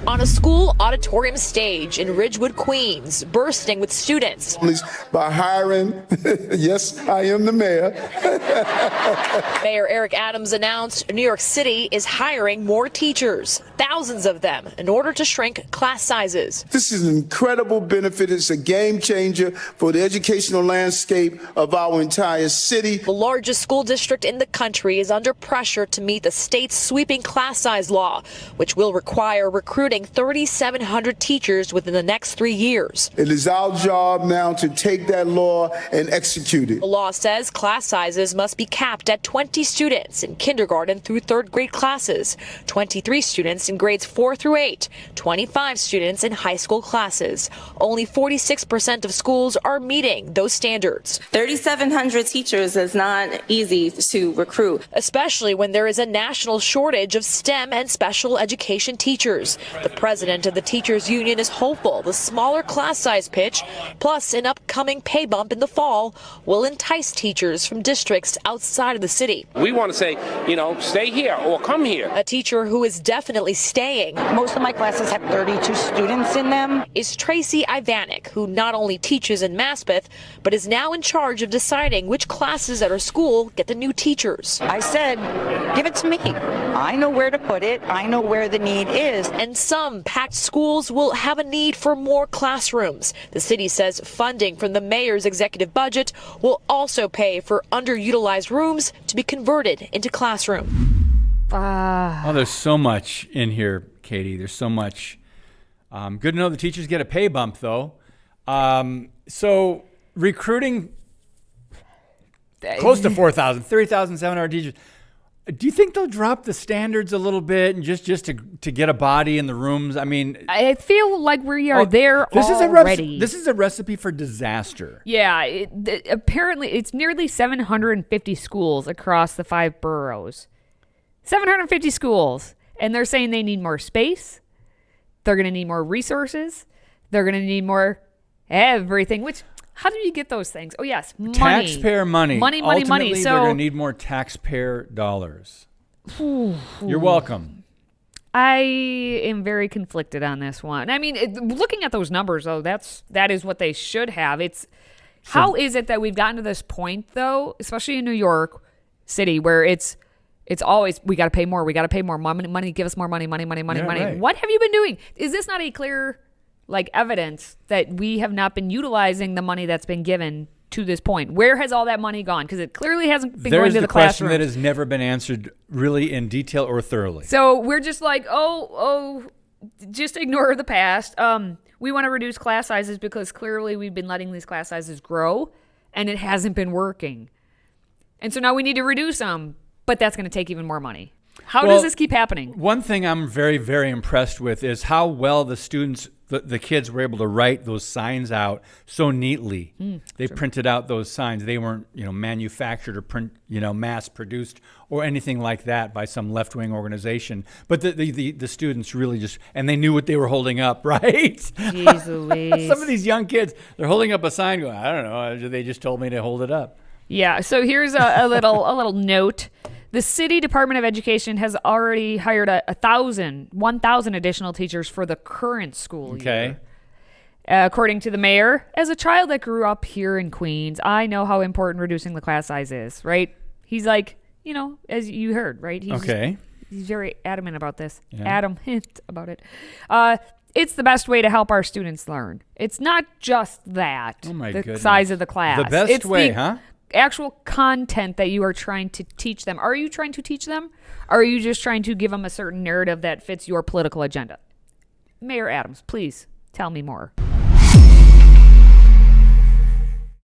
On a school auditorium stage in Ridgewood, Queens, bursting with students. By hiring, yes, I am the mayor. Mayor Eric Adams announced New York City is hiring more teachers, thousands of them, in order to shrink class sizes. This is an incredible benefit. It's a game changer for the educational landscape of our entire city. The largest school district in the country is under pressure to meet the state's sweeping class size law, which will require recruiting 3,700 teachers within the next 3 years. It is our job now to take that law and execute it. The law says class sizes must be capped at 20 students in kindergarten through third grade classes, 23 students in grades 4 through 8, 25 students in high school classes. Only 46% of schools are meeting those standards. 3,700 teachers is not easy to recruit, especially when there is a national shortage of STEM and special education teachers. The president of the teachers union is hopeful the smaller class size pitch, plus an upcoming pay bump in the fall, will entice teachers from districts outside of the city. We want to say, stay here or come here. A teacher who is definitely staying, most of my classes have 32 students in them, is Tracy Ivanek, who not only teaches in Maspeth, but is now in charge of deciding which classes at her school get the new teachers. I said, give it to me. I know where to put it. I know where the need is. And some packed schools will have a need for more classrooms. The city says funding from the mayor's executive budget will also pay for underutilized rooms to be converted into classroom. Oh, there's so much in here, Katie. There's so much. Good to know the teachers get a pay bump, though. So recruiting close to 4,000, 3,700 teachers. Do you think they'll drop the standards a little bit and just to get a body in the rooms? I mean, I feel like we are there already. This is a recipe for disaster. Yeah, apparently it's nearly 750 schools across the 5 boroughs. 750 schools. And they're saying they need more space. They're going to need more resources. They're going to need more everything, which... How do you get those things? Oh, yes, money. Taxpayer money. Money. Ultimately, So they're going to need more taxpayer dollars. You're welcome. I am very conflicted on this one. I mean, looking at those numbers, though, that is what they should have. How is it that we've gotten to this point, though, especially in New York City, where it's always, we got to pay more, money, give us more money. Right. What have you been doing? Is this not a clear... evidence that we have not been utilizing the money that's been given to this point? Where has all that money gone? Because it clearly hasn't been going to the classroom. There's the question that has never been answered really in detail or thoroughly. So we're just like, just ignore the past. We want to reduce class sizes because clearly we've been letting these class sizes grow and it hasn't been working. And so now we need to reduce them, but that's going to take even more money. How does this keep happening? One thing I'm very, very impressed with is how well the students, the kids were able to write those signs out so neatly. They printed out those signs. They weren't, manufactured or mass produced or anything like that by some left-wing organization. But the students really just, and they knew what they were holding up, right? Jeez Louise. Some of these young kids, they're holding up a sign going, I don't know, they just told me to hold it up. Yeah, so here's a little note. The City Department of Education has already hired 1,000 additional teachers for the current school year. According to the mayor, as a child that grew up here in Queens, I know how important reducing the class size is, right? He's like, as you heard, right? He's very adamant about this. Yeah. Adamant about it. It's the best way to help our students learn. It's not just that, goodness. Size of the class. The best way, huh? Actual content that you are trying to teach them. Are you trying to teach them? Or are you just trying to give them a certain narrative that fits your political agenda? Mayor Adams, please tell me more.